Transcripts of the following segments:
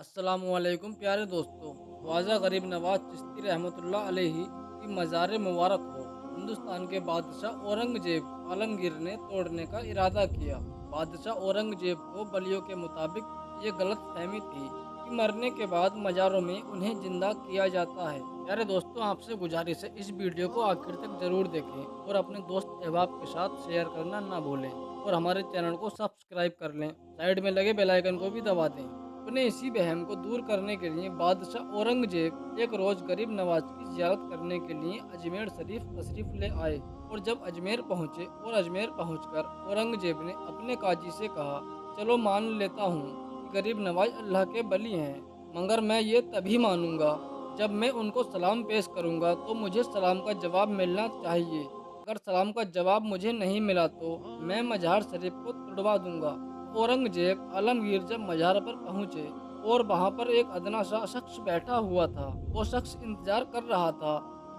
अस्सलामुअलैकुम प्यारे दोस्तों। ख्वाजा गरीब नवाज चिश्ती रहमतुल्लाह अलैहि की मज़ार मुबारक हो। हिंदुस्तान के बादशाह औरंगजेब आलमगीर ने तोड़ने का इरादा किया। बादशाह औरंगजेब को बलियों के मुताबिक ये गलत फहमी थी कि मरने के बाद मज़ारों में उन्हें जिंदा किया जाता है। प्यारे दोस्तों, आपसे गुजारिश है इस वीडियो को आखिर तक ज़रूर देखें और अपने दोस्त अहबाब के साथ शेयर करना ना भूलें और हमारे चैनल को सब्सक्राइब कर लें। साइड में लगे बेल आइकन को भी दबा दें। अपने इसी वहम को दूर करने के लिए बादशाह औरंगजेब एक रोज़ गरीब नवाज की ज़ियारत करने के लिए अजमेर शरीफ तशरीफ़ ले आए और जब अजमेर पहुँचे और अजमेर पहुँचकर औरंगजेब ने अपने काजी से कहा, चलो मान लेता हूँ कि गरीब नवाज अल्लाह के बली हैं, मगर मैं ये तभी मानूंगा जब मैं उनको सलाम पेश करूंगा तो मुझे सलाम का जवाब मिलना चाहिए। अगर सलाम का जवाब मुझे नहीं मिला तो मैं मज़ार शरीफ को तुड़वा दूंगा। औरंगजेब आलमगीर जब मज़ार पर पहुंचे और वहां पर एक अदना सा शख्स बैठा हुआ था, वो शख्स इंतजार कर रहा था।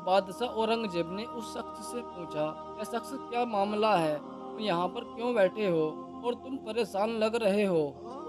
बादशाह औरंगजेब ने उस शख्स से पूछा, यह शख्स क्या मामला है, तुम यहाँ पर क्यों बैठे हो और तुम परेशान लग रहे हो?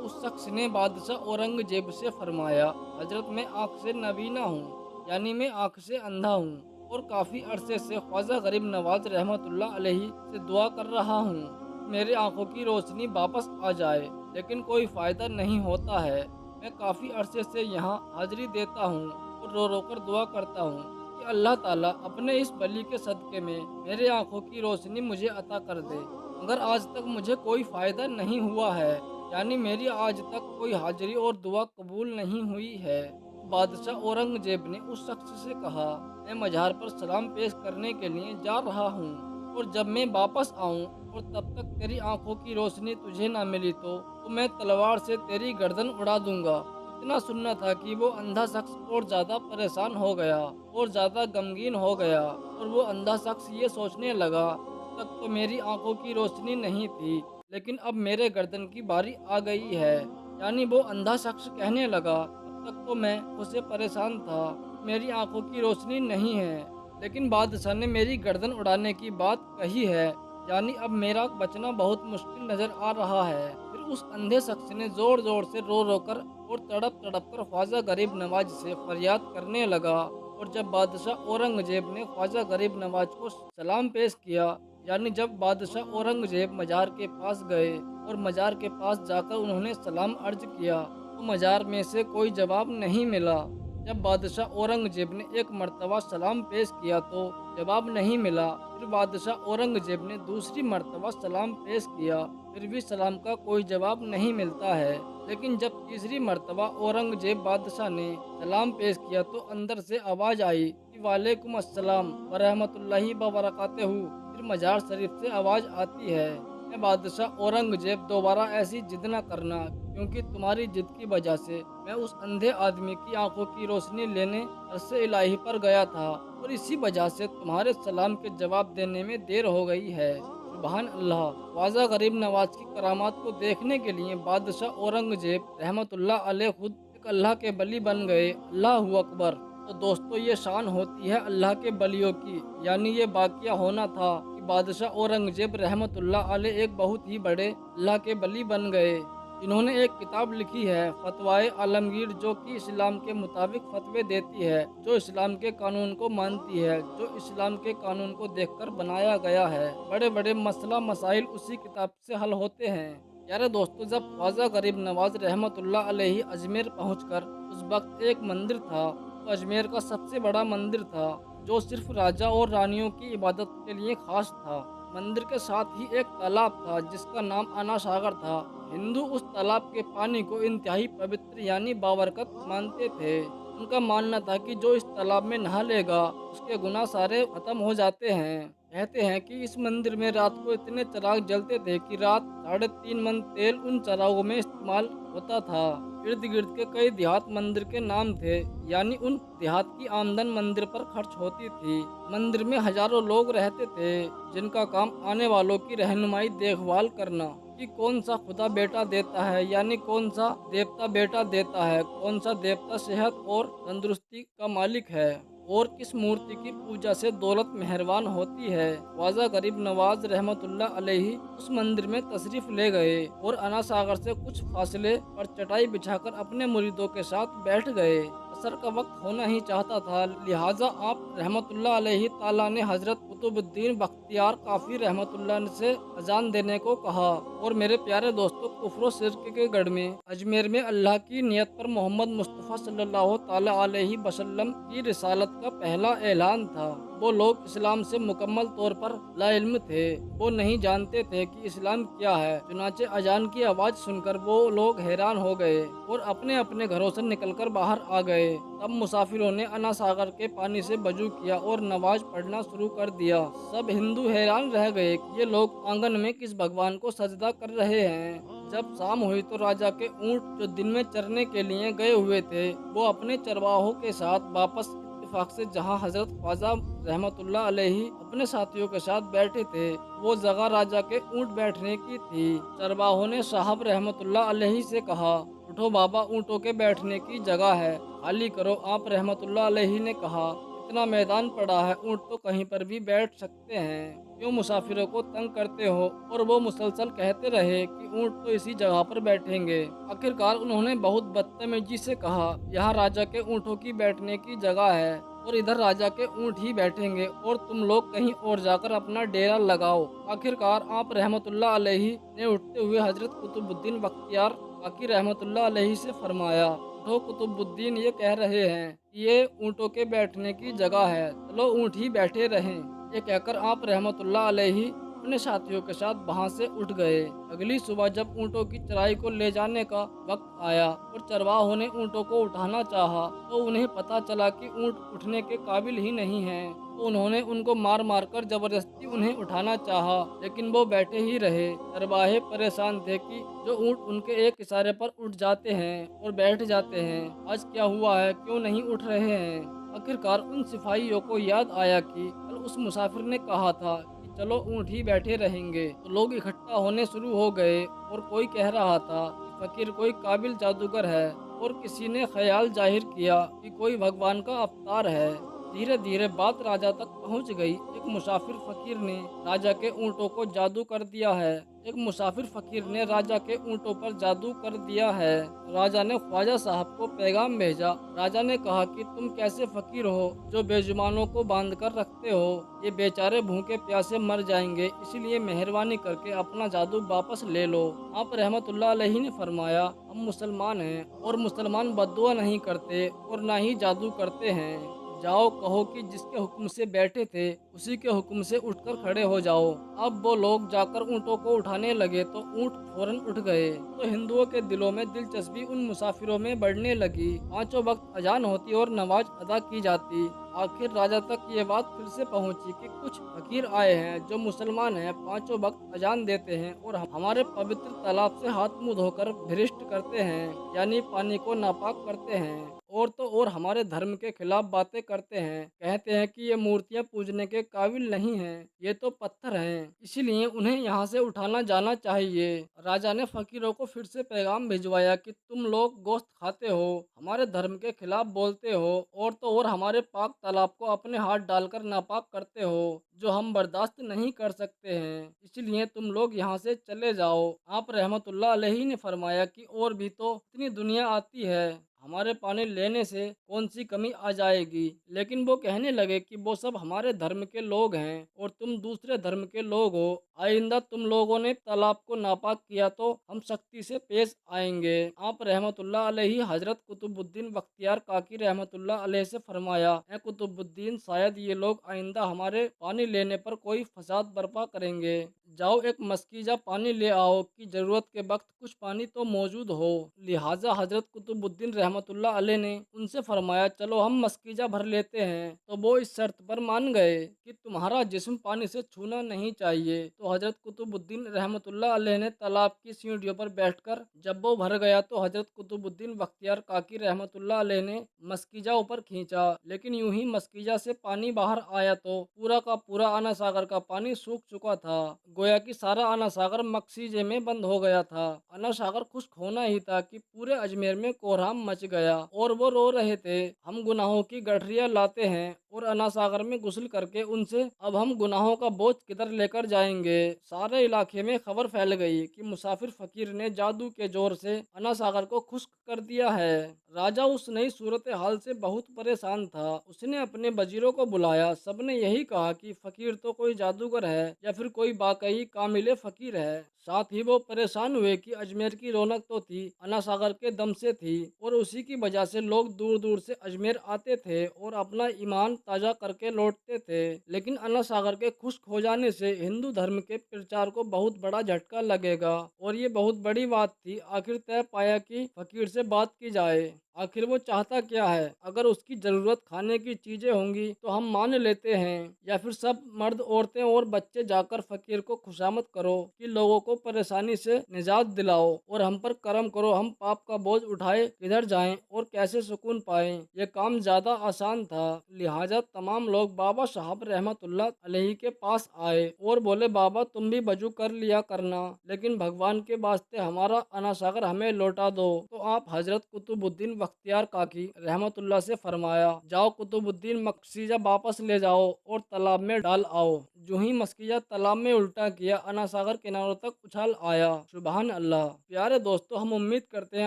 उस शख्स ने बादशाह औरंगजेब से फरमाया, हजरत मैं आँख से नबीना हूँ, यानी मैं आँख से अंधा हूँ और काफ़ी अरसे से ख्वाजा गरीब नवाज रहमतुल्लाह अलैहि से दुआ कर रहा हूँ मेरी आंखों की रोशनी वापस आ जाए, लेकिन कोई फ़ायदा नहीं होता है। मैं काफ़ी अरसे से यहाँ हाजिरी देता हूँ और रो रो कर दुआ करता हूँ कि अल्लाह ताला अपने इस बली के सदक़े में मेरे आंखों की रोशनी मुझे अता कर दे, मगर आज तक मुझे कोई फ़ायदा नहीं हुआ है, यानी मेरी आज तक कोई हाजिरी और दुआ कबूल नहीं हुई है। बादशाह औरंगजेब ने उस शख्स से कहा, मैं मज़ार पर सलाम पेश करने के लिए जा रहा हूँ और जब मैं वापस आऊँ और तब तक तेरी आंखों की रोशनी तुझे ना मिली तो मैं तलवार से तेरी गर्दन उड़ा दूंगा। इतना सुनना था कि वो अंधा शख्स और ज़्यादा परेशान हो गया और ज़्यादा गमगीन हो गया और वो अंधा शख्स ये सोचने लगा, अब तक तो मेरी आंखों की रोशनी नहीं थी, लेकिन अब मेरे गर्दन की बारी आ गई है। यानी वो अंधा शख्स कहने लगा, अब तक तो मैं उससे परेशान था, मेरी आंखों की रोशनी नहीं है, लेकिन बादशाह ने मेरी गर्दन उड़ाने की बात कही है, यानी अब मेरा बचना बहुत मुश्किल नज़र आ रहा है। फिर उस अंधे शख्स ने ज़ोर ज़ोर से रो रो कर और तड़प तड़प कर ख्वाजा गरीब नवाज से फरियाद करने लगा और जब बादशाह औरंगजेब ने ख्वाजा गरीब नवाज को सलाम पेश किया, यानी जब बादशाह औरंगजेब मज़ार के पास गए और मज़ार के पास जाकर उन्होंने सलाम अर्ज किया तो मज़ार में से कोई जवाब नहीं मिला। जब बादशाह औरंगजेब ने एक मर्तबा सलाम पेश किया तो जवाब नहीं मिला। फिर बादशाह औरंगजेब ने दूसरी मर्तबा सलाम पेश किया, फिर भी सलाम का कोई जवाब नहीं मिलता है। लेकिन जब तीसरी मर्तबा औरंगजेब बादशाह ने सलाम पेश किया तो अंदर से आवाज़ आई कि वालेकुम अस्सलाम व रहमतुल्लाहि व बरकातहू। फिर मज़ार शरीफ से आवाज़ आती है, मैं बादशाह औरंगजेब दोबारा ऐसी जिद न करना, क्योंकि तुम्हारी जिद की वजह से मैं उस अंधे आदमी की आंखों की रोशनी लेने अरसे इलाही पर गया था और इसी वजह से तुम्हारे सलाम के जवाब देने में देर हो गई है। सुबहान अल्लाह। ख्वाजा गरीब नवाज की करामात को देखने के लिए बादशाह औरंगजेब रहमतुल्लाह अलैह खुद एक अल्लाह के बली बन गए। अल्लाहू अकबर। तो दोस्तों, ये शान होती है अल्लाह के बलियों की, यानी ये वाक़या होना था कि बादशाह औरंगजेब रहमतुल्लाह अलैह एक बहुत ही बड़े अल्लाह के बली बन गए। इन्होंने एक किताब लिखी है फतवाए आलमगीर, जो कि इस्लाम के मुताबिक फतवे देती है, जो इस्लाम के कानून को मानती है, जो इस्लाम के कानून को देखकर बनाया गया है। बड़े बड़े मसला मसाइल उसी किताब से हल होते हैं। यारे दोस्तों, जब ख्वाजा गरीब नवाज रहमतुल्लाह अलैहि अजमेर पहुंचकर उस वक्त एक मंदिर था, तो अजमेर का सबसे बड़ा मंदिर था, जो सिर्फ राजा और रानियों की इबादत के लिए खास था। मंदिर के साथ ही एक तालाब था जिसका नाम आना सागर था। हिंदू उस तालाब के पानी को इंतहाई पवित्र यानी बाबरकत मानते थे। उनका मानना था कि जो इस तालाब में नहा लेगा उसके गुनाह सारे खत्म हो जाते हैं। कहते हैं कि इस मंदिर में रात को इतने चिराग जलते थे कि रात 3.5 मन तेल उन चिरागों में इस्तेमाल होता था। इर्द गिर्द के कई देहात मंदिर के नाम थे, यानी उन देहात की आमदन मंदिर पर खर्च होती थी। मंदिर में हजारों लोग रहते थे जिनका काम आने वालों की रहनुमाई देखभाल करना, कि कौन सा खुदा बेटा देता है, यानी कौन सा देवता बेटा देता है, कौन सा देवता सेहत और तंदुरुस्ती का मालिक है। और किस मूर्ति की पूजा से दौलत मेहरबान होती है। ख्वाजा गरीब नवाज रहमतुल्लाह अलैहि उस मंदिर में तशरीफ ले गए और अना सागर से कुछ फासले पर चटाई बिछाकर अपने मुरीदों के साथ बैठ गए। असर का वक्त होना ही चाहता था, लिहाजा आप रहमतुल्लाह अलैहि ताला ने हजरत कुतुबुद्दीन बख्तियार काफी रहमतुल्लाह से अजान देने को कहा। और मेरे प्यारे दोस्तों, कुफ्र शिर्क के गढ़ में अजमेर में अल्लाह की नियत पर मोहम्मद मुस्तफ़ा सल्लल्लाहु ताला अलैहि वसल्लम की रिसालत का पहला ऐलान था। वो लोग इस्लाम से मुकम्मल तौर पर लाइल्म थे। वो नहीं जानते थे कि इस्लाम क्या है। चुनाचे अजान की आवाज़ सुनकर वो लोग हैरान हो गए और अपने अपने घरों से निकलकर बाहर आ गए। तब मुसाफिरों ने अना सागर के पानी से वजू किया और नमाज पढ़ना शुरू कर दिया। सब हिंदू हैरान रह गए कि ये लोग आंगन में किस भगवान को सजदा कर रहे हैं। जब शाम हुई तो राजा के ऊंट जो दिन में चरने के लिए गए हुए थे, वो अपने चरवाहों के साथ वापस इत्तेफाक से जहां हजरत ख्वाजा रहमतुल्लाह अलैहि अपने साथियों के साथ बैठे थे, वो जगह राजा के ऊंट बैठने की थी। चरवाहों ने साहब रहमतुल्लाह अलैहि से कहा, उठो बाबा, ऊँटों के बैठने की जगह है, खाली करो। आप रहमतुल्लाह अलैहि ने कहा, इतना मैदान पड़ा है, ऊँट तो कहीं पर भी बैठ सकते हैं, क्यों मुसाफिरों को तंग करते हो। और वो मुसलसल कहते रहे कि ऊँट तो इसी जगह पर बैठेंगे। आखिरकार उन्होंने बहुत बदतमीजी से कहा, यहाँ राजा के ऊँटों की बैठने की जगह है और इधर राजा के ऊँट ही बैठेंगे और तुम लोग कहीं और जाकर अपना डेरा लगाओ। आखिरकार आप रहमतुल्लाह अलैहि ने उठते हुए हजरत कुतुबुद्दीन बख्तियार काकी रहमतुल्लाह अलैहि से फरमाया, उठो कुतुबुद्दीन, ये कह रहे हैं कि ये ऊँटों के बैठने की जगह है, चलो ऊँट ही बैठे रहें। ये कहकर आप रहमतुल्लाह अलैहि अपने साथियों के साथ वहां से उठ गए। अगली सुबह जब ऊँटों की चराई को ले जाने का वक्त आया और चरवाहों ने ऊँटों को उठाना चाहा, तो उन्हें पता चला कि ऊँट उठने के काबिल ही नहीं हैं। तो उन्होंने उनको मार मार कर जबरदस्ती उन्हें उठाना चाहा, लेकिन वो बैठे ही रहे। चरवाहे परेशान थे कि जो ऊँट उनके एक इशारे पर उठ जाते हैं और बैठ जाते हैं, आज क्या हुआ है, क्यों नहीं उठ रहे हैं। आखिरकार उन सिपाहियों को याद आया कि कल उस मुसाफिर ने कहा था कि चलो ऊँट ही बैठे रहेंगे। तो लोग इकट्ठा होने शुरू हो गए और कोई कह रहा था कि फकीर कोई काबिल जादूगर है और किसी ने ख्याल जाहिर किया कि कोई भगवान का अवतार है। धीरे धीरे बात राजा तक पहुंच गई। एक मुसाफिर फकीर ने राजा के ऊँटों को जादू कर दिया है। एक मुसाफिर फकीर ने राजा के ऊँटों पर जादू कर दिया है। राजा ने ख्वाजा साहब को पैगाम भेजा। राजा ने कहा कि तुम कैसे फकीर हो जो बेजुबानों को बांध कर रखते हो, ये बेचारे भूखे प्यासे मर जाएंगे, इसलिए मेहरबानी करके अपना जादू वापस ले लो। आप रहमतुल्लाह अलैहि ने फरमाया, हम मुसलमान हैं और मुसलमान बद्दुआ नहीं करते और ना ही जादू करते हैं। जाओ, कहो कि जिसके हुक्म से बैठे थे उसी के हुक्म से उठकर खड़े हो जाओ। अब वो लोग जाकर ऊँटों को उठाने लगे तो ऊँट फौरन उठ गए। तो हिंदुओं के दिलों में दिलचस्पी उन मुसाफिरों में बढ़ने लगी। पांचों वक्त अजान होती और नमाज अदा की जाती। आखिर राजा तक ये बात फिर से पहुंची कि कुछ फकीर आए हैं जो मुसलमान हैं, पांचों वक्त अजान देते हैं और हमारे पवित्र तालाब से हाथ मुंह धोकर भ्रष्ट करते हैं, यानी पानी को नापाक करते हैं। और तो और हमारे धर्म के खिलाफ बातें करते हैं, कहते हैं कि ये मूर्तियां पूजने के काबिल नहीं हैं, ये तो पत्थर हैं, इसीलिए उन्हें यहाँ से उठाना जाना चाहिए। राजा ने फकीरों को फिर से पैगाम भिजवाया कि तुम लोग गोश्त खाते हो, हमारे धर्म के खिलाफ बोलते हो और तो और हमारे पाक तालाब को अपने हाथ डालकर नापाक करते हो, जो हम बर्दाश्त नहीं कर सकते हैं, इसलिए तुम लोग यहाँ से चले जाओ। आप रहमतुल्लाह अलैहि ने फरमाया कि और भी तो इतनी दुनिया आती है, हमारे पानी लेने से कौन सी कमी आ जाएगी। लेकिन वो कहने लगे कि वो सब हमारे धर्म के लोग हैं और तुम दूसरे धर्म के लोग हो, आइंदा तुम लोगों ने तालाब को नापाक किया तो हम सख्ती से पेश आएंगे। आप रहमतुल्लाह अलैहि हजरत कुतुबुद्दीन बख्तियार काकी रहमतुल्लाह अलैहि से फरमाया, ए कुतुबुद्दीन, शायद ये लोग आइंदा हमारे पानी लेने पर कोई फसाद बर्पा करेंगे। जाओ एक मस्कीजा पानी ले आओ कि जरूरत के वक्त कुछ पानी तो मौजूद हो। लिहाजा हजरत कुतुबुद्दीन रहमतुल्लाह अलैह ने उनसे फरमाया, चलो हम मस्कीजा भर लेते हैं। तो वो इस शर्त पर मान गए कि तुम्हारा जिस्म पानी से छूना नहीं चाहिए। तो हजरत कुतुबुद्दीन रहमतुल्लाह अलैह ने तालाब की सीढ़ियों पर बैठकर जब वो भर गया तो हजरत कुतुबुद्दीन बख्तियार काकी रहमतुल्लाह अलैह ने मस्कीजा ऊपर खींचा, लेकिन यूं ही मस्कीजा से पानी बाहर आया तो पूरा का पूरा आना सागर का पानी सूख चुका था। गोया कि सारा अना सागर मकसीजे में बंद हो गया था। अना सागर खुश होना ही था कि पूरे अजमेर में कोहराम मच गया और वो रो रहे थे, हम गुनाहों की गठरियां लाते हैं और अना सागर में गुस्ल करके उनसे अब हम गुनाहों का बोझ किधर लेकर जाएंगे। सारे इलाके में खबर फैल गई कि मुसाफिर फकीर ने जादू के जोर से अना सागर को खुश्क कर दिया है। राजा उस नई सूरत हाल से बहुत परेशान था। उसने अपने वजीरों को बुलाया। सबने यही कहा कि फकीर तो कोई जादूगर है या फिर कोई वाकई कामिले फकीर है। साथ ही वो परेशान हुए कि अजमेर की रौनक तो थी, अना सागर के दम से थी और उसी की वजह से लोग दूर दूर से अजमेर आते थे और अपना ईमान ताजा करके लौटते थे। लेकिन अना सागर के खुश्क हो जाने से हिंदू धर्म के प्रचार को बहुत बड़ा झटका लगेगा और ये बहुत बड़ी बात थी। आखिर तय पाया कि फकीर से बात की जाए। आखिर वो चाहता क्या है? अगर उसकी जरूरत खाने की चीजें होंगी तो हम मान लेते हैं, या फिर सब मर्द औरतें और बच्चे जाकर फकीर को खुशामद करो कि लोगों को परेशानी से निजात दिलाओ और हम पर करम करो, हम पाप का बोझ उठाए किधर जाएं और कैसे सुकून पाएं। यह काम ज्यादा आसान था। लिहाजा तमाम लोग बाबा साहब रहमतुल्लाह अलैहि के पास आए और बोले, बाबा तुम भी वजू कर लिया करना, लेकिन भगवान के वास्ते हमारा अना सागर हमें लौटा दो। तो आप हजरत कुतुबुद्दीन बख्तियार काकी रहमतुल्लाह से फरमाया, जाओ कुतुबुद्दीन मकसीजा वापस ले जाओ और तालाब में डाल आओ। जो ही मस्किया तालाब में उल्टा किया, अना सागर किनारों तक उछाल आया। सुभान अल्लाह। प्यारे दोस्तों, हम उम्मीद करते हैं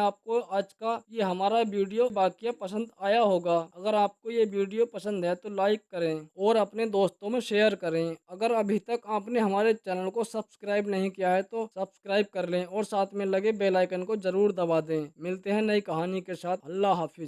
आपको आज का ये हमारा वीडियो वाकया पसंद आया होगा। अगर आपको ये वीडियो पसंद है तो लाइक करें और अपने दोस्तों में शेयर करें। अगर अभी तक आपने हमारे चैनल को सब्सक्राइब नहीं किया है तो सब्सक्राइब कर लें और साथ में लगे बेल आइकन को जरूर दबा दें। मिलते हैं नई कहानी के साथ। अल्लाह हाफिज।